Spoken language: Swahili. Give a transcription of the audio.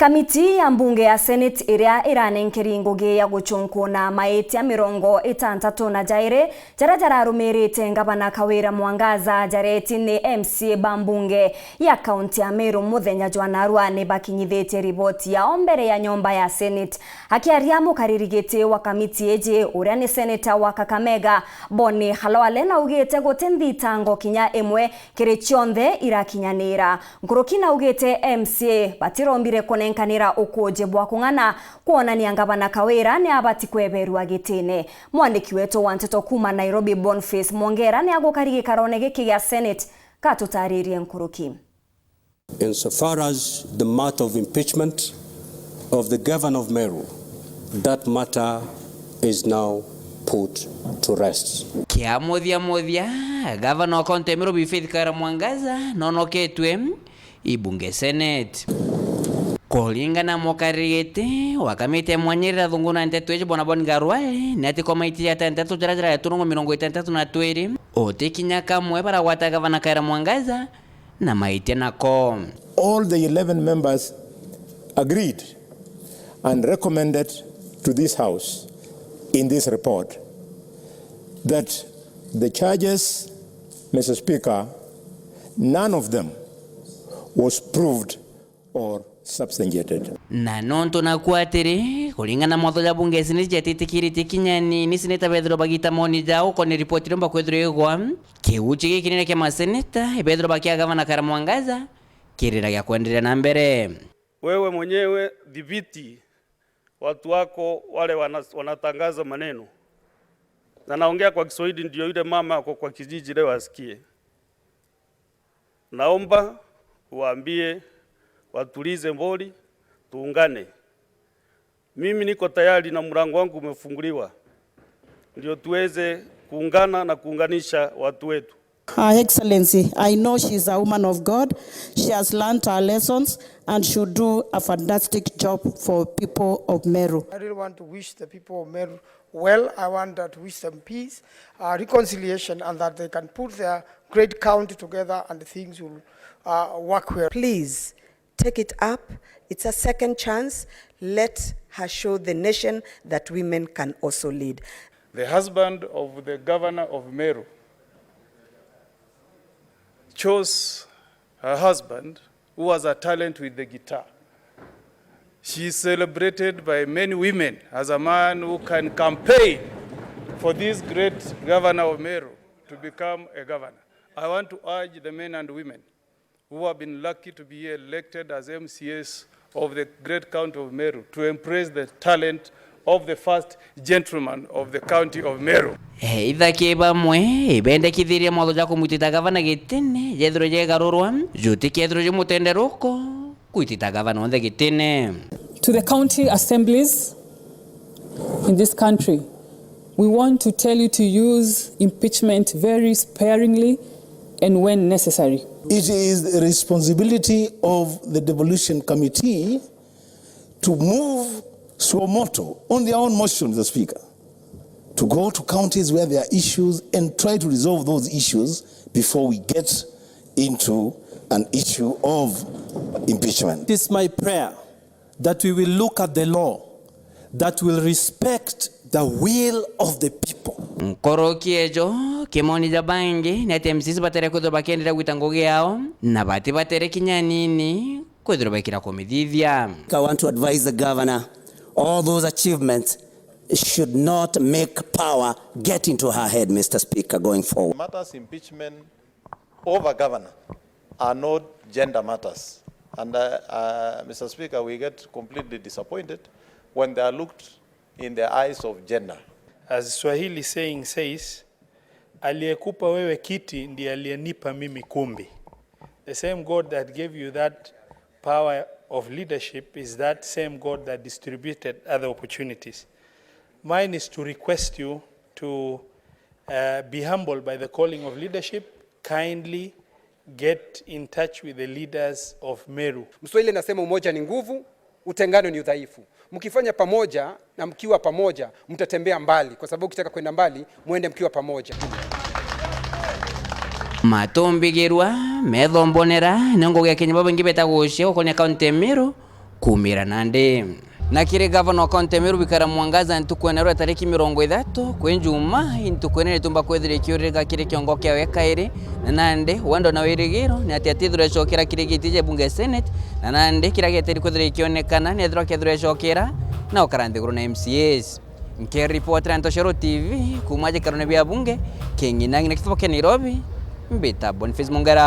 Kamiti ya mbunge ya Senate iria iranenkeri ngugi ya guchunkuna maitia mirongo itantatũ na jaire jaria rumirite Ngabana KAWIRA Mwangaza jareti ni MCA bambunge ya kaunti ya Meru muthenya Jwanarua ni bakinyithitie riboti ya mbere ya nyomba ya Senate. Akiaria mukaririgiti wa kamiti eje uria ni Senator wa Kakamega Boni Halwale na ugite gutendhitango kinya emwe kiri chionthe irakinyanira. Ngurukina ugite MCA batirombire kunenkanira ukoje bwa kung'ana kuonania Ngabana KAWIRA ni abati kweberwa gitine. Mwandiki wetu wa Nteto kuma Nairobi Boniface Mwongera ni agukarigi karone giki ya Senate katutaririe Nkuruki. Insofar as the matter of impeachment of the governor of Meru, that matter is now put to rest. Kia modhia governor wa kaunti ya Meru Faith Kara Mwangaza nonoketwe ibunge Senate. Kulingana mukarigiti wakamite mwanyirira thunguna nteto eje bona Boni Garwale nati kwa MAITIA nteto jarajara ya turungo 32 otekinya kamwe para gwata Gavana Kara Mwangaza na MAITIA nako. All the 11 members agreed and recommended to this house in this report that the charges, Mr. Speaker, none of them was proved or substantiated. Na nonto na kuatiri kulingana motho ya bunge Senate jatitikirite kinyani ni Senator Pedro bagita moni jao kone report romba kwethro egwa kiuchi gikinene kia maseneta Pedro bakia Gavana Kara Mwangaza kirira ya kuendelea na mbere. Wewe mwenyewe dhibiti watu wako wale wanatangaza maneno. Na naongea kwa Kiswahili ndio yule mama ako kwa kijiji leo asikie. Naomba uambie watulize mboli, tuungane. Mimi niko tayari na mlango wangu umefunguliwa. Ndio tuweze kuungana na kuunganisha watu wetu. Her Excellency, I know she's a woman of God. She has learned her lessons and should do a fantastic job for people of Meru. I really want to wish the people of Meru well. I want to wish them peace, reconciliation, and that they can put their great county together and things will work well. Please take it up. It's a second chance. Let her show the nation that women can also lead. The husband of the governor of Meru chose her husband who was a talent with the guitar. She is celebrated by many women as a man who can campaign for this great governor of Meru to become a governor. I want to urge the men and women who have been lucky to be elected as MCAs of the great county of Meru to embrace the talent of the first gentleman of the county of Meru. Either keba mwe ibende kithiria motho ja kumutita Gavana gitine jethro je garurwa juti kethro je mutenderoko kuitita Gavana on the gitine. To the county assemblies in this country, we want to tell you to use impeachment very sparingly and when necessary. It is the responsibility of the devolution committee to move suo motu on their own motion, the Speaker, to go to counties where there are issues and try to resolve those issues before we get into an issue of impeachment. It is my prayer that we will look at the law that will respect the will of the people. Nkorokie kimoni ja bangi na TMCs batere kudo bakendera gwitangoge yao na bati batere kinyanini kudo bakira komidithia. I want to advise the governor, all those achievements should not make power get into her head, Mr. Speaker, going forward. Matters impeachment over governor are not gender matters. And Mr. Speaker, we get completely disappointed when they are looked in the eyes of gender. As Swahili saying says, aliyekupa wewe kiti ndiye aliyenipa mimi kumbi. The same God that gave you that power of leadership is that same God that distributed other opportunities. Mine is to request you to be humbled by the calling of leadership. Kindly get in touch with the leaders of Meru. Mswahili nasema umoja ni nguvu, utengano ni udhaifu. Mkifanya pamoja na mkiwa pamoja mtatembea mbali, kwa sababu ukitaka kwenda mbali muende mkiwa pamoja. Matombigirwa methombonera nengo ya Kenya baba ngibeta gushe okonya kaunti Meru kumira nande na kire gavana kaunti Meru bikara mwangaza ntukwenero tariki 30 kwenjuma intukwenere tumba kwethire kiurega kire kiongo kya wekaire na nande wando na wirigiro ni atiatithire shokera kire gitije bunge Senate na nande kira geteri kwethire kionekana ni ethro kethire shokera na okarande guru na MCAs nke reporter Antoshero TV kumaje karone bya bunge kengina ngine kitoke Nairobi mbeta Boniface Mungara.